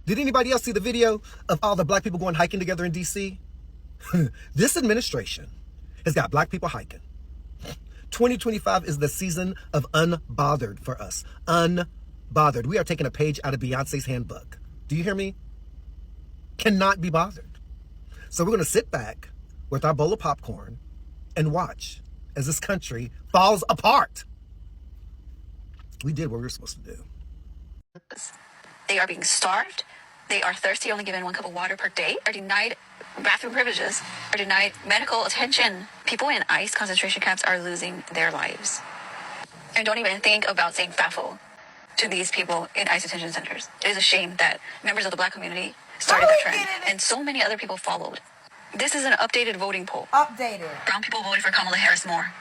Did anybody else see the video of all the black people going hiking together in DC? This administration has got black people hiking. 2025 is the season of unbothered for us. Unbothered. We are taking a page out of Beyonce's handbook. Do you hear me? Cannot be bothered. So we're going to sit back with our bowl of popcorn and watch as this country falls apart. We did what we were supposed to do. They are being starved. They are thirsty, only given 1 cup of water per day, are denied bathroom privileges, are denied medical attention. People in ICE concentration camps are losing their lives. And don't even think about saying Pe0ple to these people in ICE detention centers. It is a shame that members of the black community started the trend, and so many other people followed. This is an updated voting poll. Updated. Brown people voted for Kamala Harris more,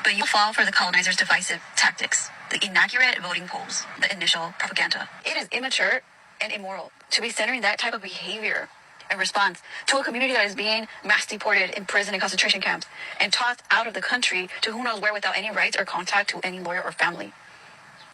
but you fall for the colonizers' divisive tactics, the inaccurate voting polls, the initial propaganda. It is immature and immoral to be centering that type of behavior in response to a community that is being mass deported, imprisoned in concentration camps, and tossed out of the country to who knows where without any rights or contact to any lawyer or family.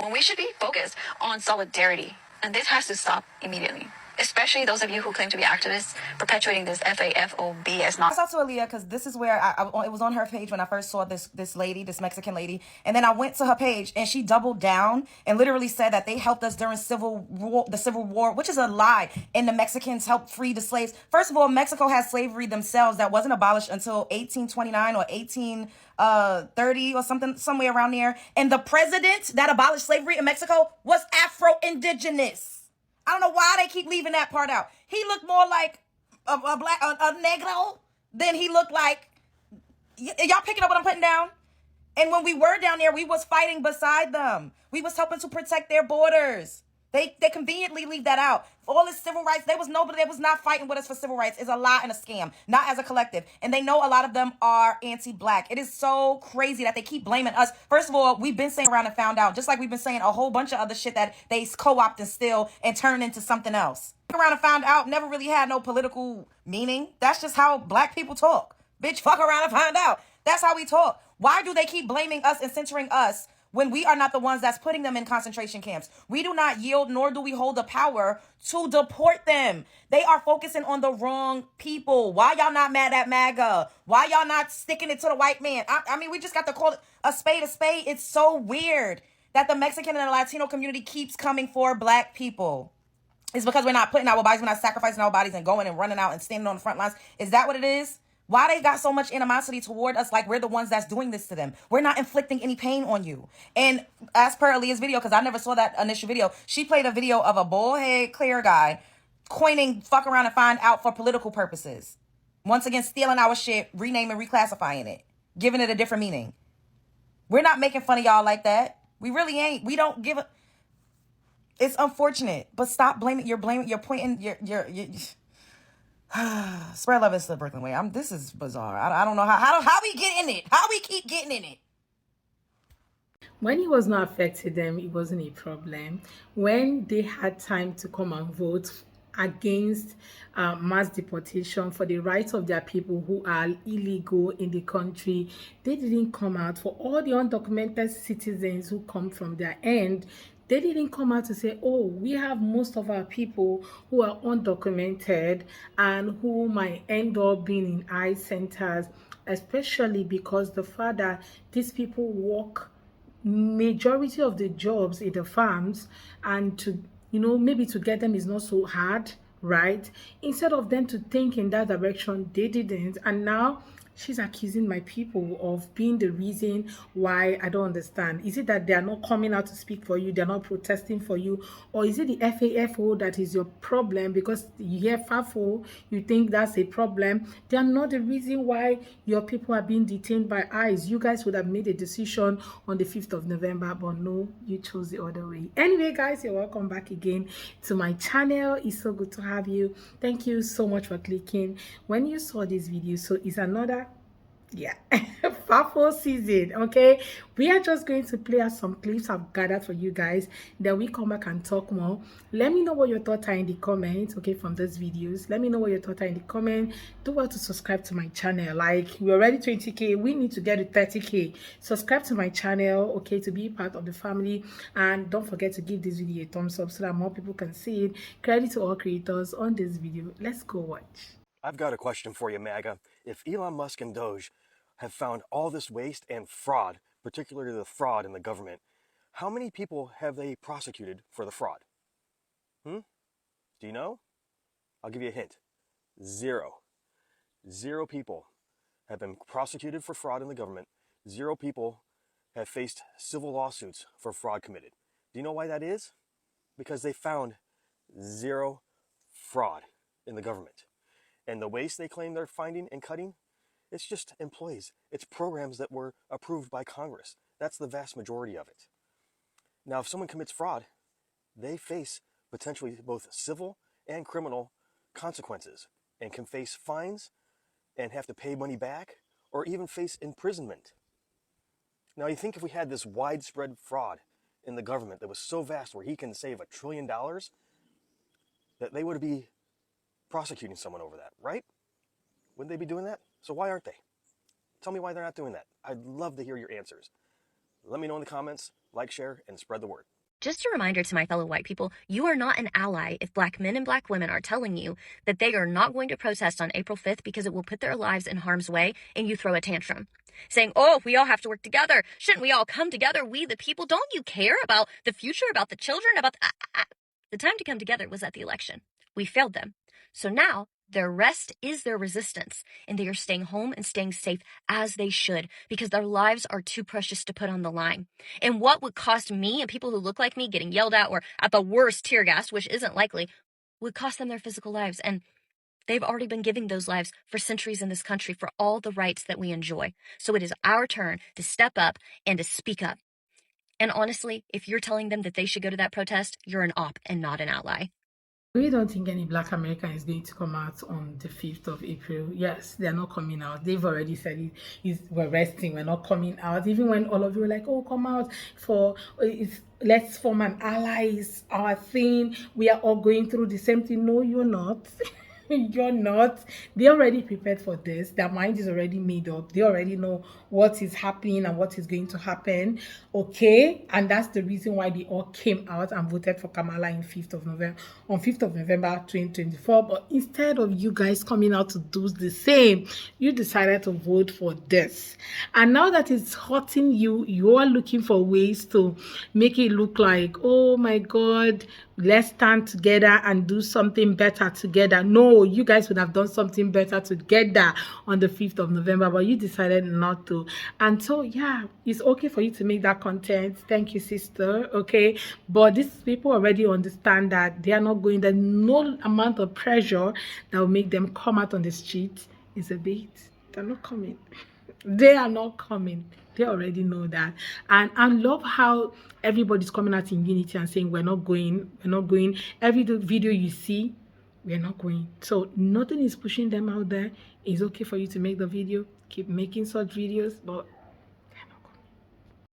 When we should be focused on solidarity, and this has to stop immediately. Especially those of you who claim to be activists, perpetuating this FAFOB as not. I talked to Aaliyah because this is where it was on her page when I first saw this lady, this Mexican lady, and then I went to her page and she doubled down and literally said that they helped us during the Civil War, which is a lie, and the Mexicans helped free the slaves. First of all, Mexico had slavery themselves that wasn't abolished until 1829 or 1830 or something, somewhere around there, and the president that abolished slavery in Mexico was Afro-Indigenous. I don't know why they keep leaving that part out. He looked more like a negro than he looked like. Y'all picking up what I'm putting down? And when we were down there, we was fighting beside them. We was helping to protect their borders. They conveniently leave that out. All this civil rights, there was nobody that was not fighting with us for civil rights. It's a lie and a scam, not as a collective. And they know a lot of them are anti-black. It is so crazy that they keep blaming us. First of all, we've been saying around and found out, just like we've been saying a whole bunch of other shit that they co-opt and steal and turn into something else. Around and found out never really had no political meaning. That's just how black people talk. Bitch, fuck around and find out. That's how we talk. Why do they keep blaming us and censoring us when we are not the ones that's putting them in concentration camps? We do not yield, nor do we hold the power to deport them. They are focusing on the wrong people. Why y'all not mad at MAGA? Why y'all not sticking it to the white man? I mean, we just got to call it a spade a spade. It's so weird that the Mexican and the Latino community keeps coming for black people. It's because we're not putting our bodies, we're not sacrificing our bodies and going and running out and standing on the front lines. Is that what it is? Why they got so much animosity toward us like we're the ones that's doing this to them? We're not inflicting any pain on you. And as per Aaliyah's video, because I never saw that initial video, she played a video of a bullhead clear guy coining fuck around and find out for political purposes. Once again, stealing our shit, renaming, reclassifying it, giving it a different meaning. We're not making fun of y'all like that. We really ain't. We don't give a... It's unfortunate, but stop blaming. You're pointing, you're spread love is the Brooklyn way. This is bizarre. I don't know how we get in it. How we keep getting in it. When it was not affecting them, it wasn't a problem. When they had time to come and vote against mass deportation for the rights of their people who are illegal in the country, they didn't come out. For all the undocumented citizens who come from their end, they didn't come out to say, oh, we have most of our people who are undocumented and who might end up being in ICE centers, especially because the fact that these people work majority of the jobs in the farms, and to, maybe to get them is not so hard, right? Instead of them to think in that direction, they didn't. And now she's accusing my people of being the reason why. I don't understand. Is it that they are not coming out to speak for you, they're not protesting for you, or is it the FAFO that is your problem? Because you hear FAFO, you think that's a problem. They are not the reason why your people are being detained by ICE. You guys would have made a decision on the 5th of November, but no, you chose the other way. Anyway, guys, you're welcome back again to my channel. It's so good to have you. Thank you so much for clicking when you saw this video. So it's another Yeah, Fafo season. Okay, we are just going to play out some clips I've gathered for you guys. Then we come back and talk more. Let me know what your thoughts are in the comments. Okay, from these videos, let me know what your thoughts are in the comments. Do well to subscribe to my channel. Like, we're already 20k, we need to get to 30k. Subscribe to my channel, okay, to be part of the family. And don't forget to give this video a thumbs up so that more people can see it. Credit to all creators on this video. Let's go watch. I've got a question for you, MAGA. If Elon Musk and Doge have found all this waste and fraud, particularly the fraud in the government, how many people have they prosecuted for the fraud? Do you know? I'll give you a hint. 0. 0 people have been prosecuted for fraud in the government. 0 people have faced civil lawsuits for fraud committed. Do you know why that is? Because they found 0 fraud in the government. And the waste they claim they're finding and cutting, it's just employees. It's programs that were approved by Congress. That's the vast majority of it. Now, if someone commits fraud, they face potentially both civil and criminal consequences and can face fines and have to pay money back or even face imprisonment. Now, you think if we had this widespread fraud in the government that was so vast where he can save $1 trillion, that they would be prosecuting someone over that, right? Wouldn't they be doing that? So why aren't they? Tell me why they're not doing that. I'd love to hear your answers. Let me know in the comments, like, share, and spread the word. Just a reminder to my fellow white people, you are not an ally if black men and black women are telling you that they are not going to protest on April 5th because it will put their lives in harm's way and you throw a tantrum. Saying, oh, we all have to work together. Shouldn't we all come together? We the people. Don't you care about the future, about the children, about the time to come together was at the election. We failed them. So now their rest is their resistance, and they are staying home and staying safe as they should because their lives are too precious to put on the line. And what would cost me and people who look like me getting yelled at or at the worst tear gassed, which isn't likely, would cost them their physical lives. And they've already been giving those lives for centuries in this country for all the rights that we enjoy. So it is our turn to step up and to speak up. And honestly, if you're telling them that they should go to that protest, you're an op and not an ally. We don't think any black American is going to come out on the 5th of April. Yes, they're not coming out. They've already said we're resting, we're not coming out. Even when all of you were like, oh, come out for let's form an allies, our thing. We are all going through the same thing. No, you're not. You're not. They already prepared for this. Their mind is already made up. They already know what is happening and what is going to happen. Okay, and that's the reason why they all came out and voted for Kamala on 5th of November 2024. But instead of you guys coming out to do the same, you decided to vote for this. And now that it's hurting you, you are looking for ways to make it look like, oh my God, let's stand together and do something better together. No, you guys would have done something better together on the 5th of November, but you decided not to. And so, yeah, it's okay for you to make that content. Thank you, sister. Okay, but these people already understand that they are not going, there's no amount of pressure that will make them come out on the street is a bait. They're not coming. They are not coming. They already know that. And I love how everybody's coming out in unity and saying we're not going. Every video you see, we're not going. So nothing is pushing them out there. It's okay for you to make the video, keep making such videos, but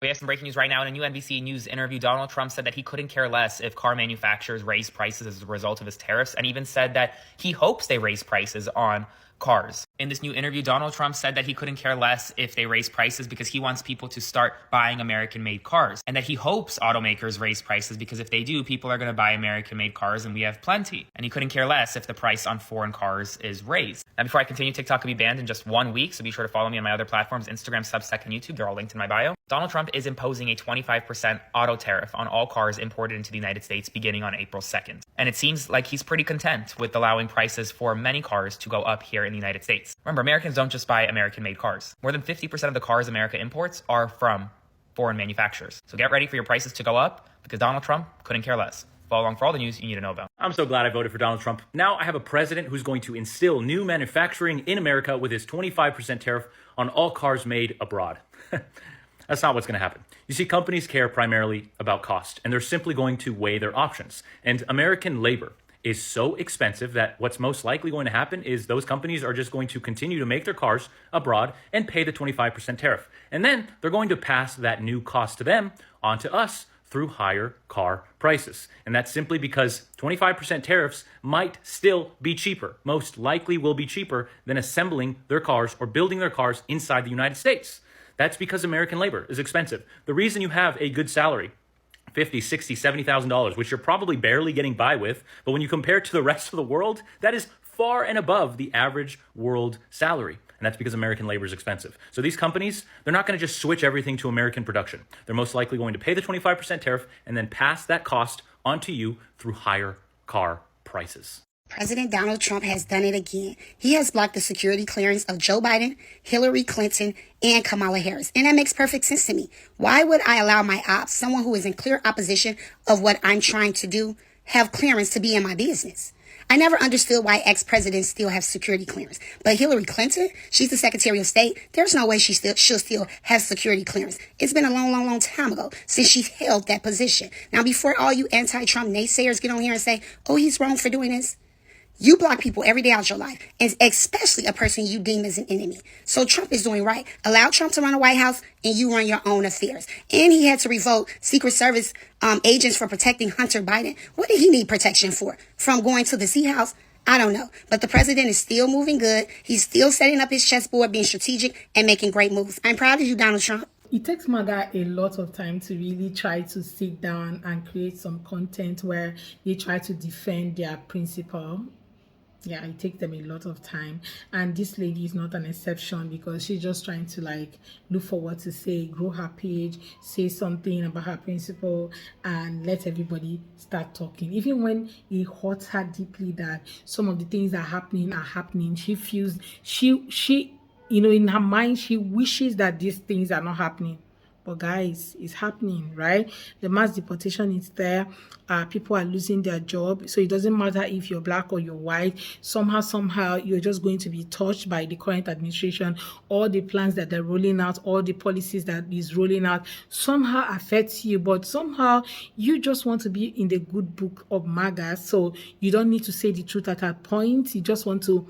we have some breaking news right now. In a new NBC News interview, Donald Trump said that he couldn't care less if car manufacturers raise prices as a result of his tariffs, and even said that he hopes they raise prices on cars. In this new interview, Donald Trump said that he couldn't care less if they raise prices because he wants people to start buying American-made cars, and that he hopes automakers raise prices because if they do, people are going to buy American-made cars, and we have plenty. And he couldn't care less if the price on foreign cars is raised. Now, before I continue, TikTok could be banned in just 1 week, so be sure to follow me on my other platforms, Instagram, Substack, and YouTube. They're all linked in my bio. Donald Trump is imposing a 25% auto tariff on all cars imported into the United States beginning on April 2nd. And it seems like he's pretty content with allowing prices for many cars to go up here in the United States. Remember, Americans don't just buy American-made cars. More than 50% of the cars America imports are from foreign manufacturers. So get ready for your prices to go up because Donald Trump couldn't care less. Follow along for all the news you need to know about. I'm so glad I voted for Donald Trump. Now I have a president who's going to instill new manufacturing in America with his 25% tariff on all cars made abroad. That's not what's going to happen. You see, companies care primarily about cost, and they're simply going to weigh their options. And American labor is so expensive that what's most likely going to happen is those companies are just going to continue to make their cars abroad and pay the 25% tariff. And then they're going to pass that new cost to them onto us through higher car prices. And that's simply because 25% tariffs might still be cheaper, most likely will be cheaper than assembling their cars or building their cars inside the United States. That's because American labor is expensive. The reason you have a good salary, $50,000, $60,000, $70,000, which you're probably barely getting by with, but when you compare it to the rest of the world, that is far and above the average world salary. And that's because American labor is expensive. So these companies, they're not going to just switch everything to American production. They're most likely going to pay the 25% tariff and then pass that cost onto you through higher car prices. President Donald Trump has done it again. He has blocked the security clearance of Joe Biden, Hillary Clinton, and Kamala Harris. And that makes perfect sense to me. Why would I allow my ops, someone who is in clear opposition of what I'm trying to do, have clearance to be in my business? I never understood why ex-presidents still have security clearance. But Hillary Clinton, she's the Secretary of State. There's no way she'll still have security clearance. It's been a long time ago since she held that position. Now, before all you anti-Trump naysayers get on here and say, oh, he's wrong for doing this, you block people every day out your life, and especially a person you deem as an enemy. So Trump is doing right. Allow Trump to run the White House, and you run your own affairs. And he had to revoke Secret Service agents for protecting Hunter Biden. What did he need protection for? From going to the Sea House? I don't know. But the president is still moving good. He's still setting up his chessboard, being strategic, and making great moves. I'm proud of you, Donald Trump. It takes MAGA a lot of time to really try to sit down and create some content where they try to defend their principle. Yeah, it takes them a lot of time, and this lady is not an exception because she's just trying to like look for what to say, grow her page, say something about her principle, and let everybody start talking. Even when it hurts her deeply that some of the things that are happening, she feels she in her mind she wishes that these things are not happening. But guys, it's happening, right? The mass deportation is there. People are losing their job. So it doesn't matter if you're black or you're white. Somehow, you're just going to be touched by the current administration. All the plans that they're rolling out, all the policies that is rolling out, somehow affects you. But somehow, you just want to be in the good book of MAGA. So you don't need to say the truth at that point. You just want to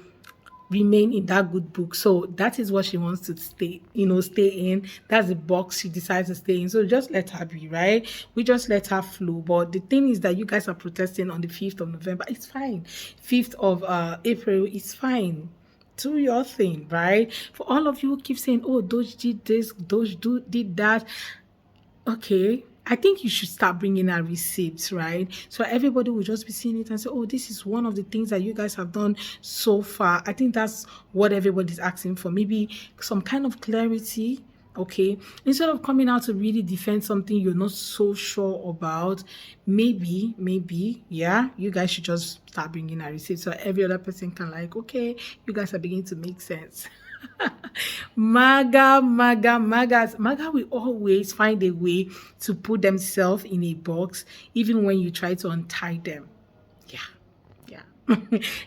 remain in that good book. So that is what she wants to stay in. That's the box she decides to stay in. So just let her be, right? We just let her flow. But the thing is that you guys are protesting on the 5th of November. It's fine. 5th of April, it's fine. Do your thing, right? For all of you who keep saying, oh, Doge did this, Doge did that. Okay, I think you should start bringing out receipts, right? So everybody will just be seeing it and say, oh, this is one of the things that you guys have done so far. I think that's what everybody's asking for. Maybe some kind of clarity, okay? Instead of coming out to really defend something you're not so sure about, maybe, yeah, you guys should just start bringing out receipts so every other person can like, okay, you guys are beginning to make sense. MAGA will always find a way to put themselves in a box, even when you try to untie them. Yeah.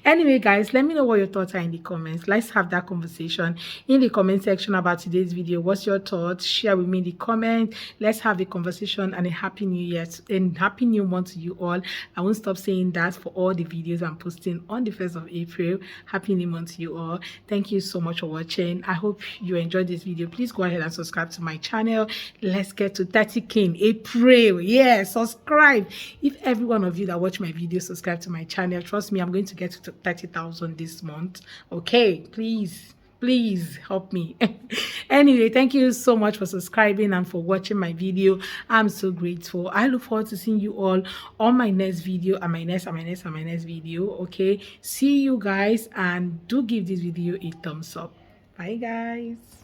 Anyway, guys, let me know what your thoughts are in the comments. Let's have that conversation in the comment section about today's video. What's your thoughts? Share with me in the comment. Let's have a conversation, and a happy new year and happy new month to you all. I won't stop saying that for all the videos I'm posting on the 1st of April. Happy new month to you all. Thank you so much for watching. I hope you enjoyed this video. Please go ahead and subscribe to my channel. Let's get to 30K in April. Yeah, subscribe. If every one of you that watch my video subscribe to my channel, trust me, I'm going to get to 30,000 this month. Okay, please help me. Anyway, thank you so much for subscribing and for watching my video. I'm so grateful. I look forward to seeing you all on my next video and my next video. Okay, see you guys, and do give this video a thumbs up. Bye guys.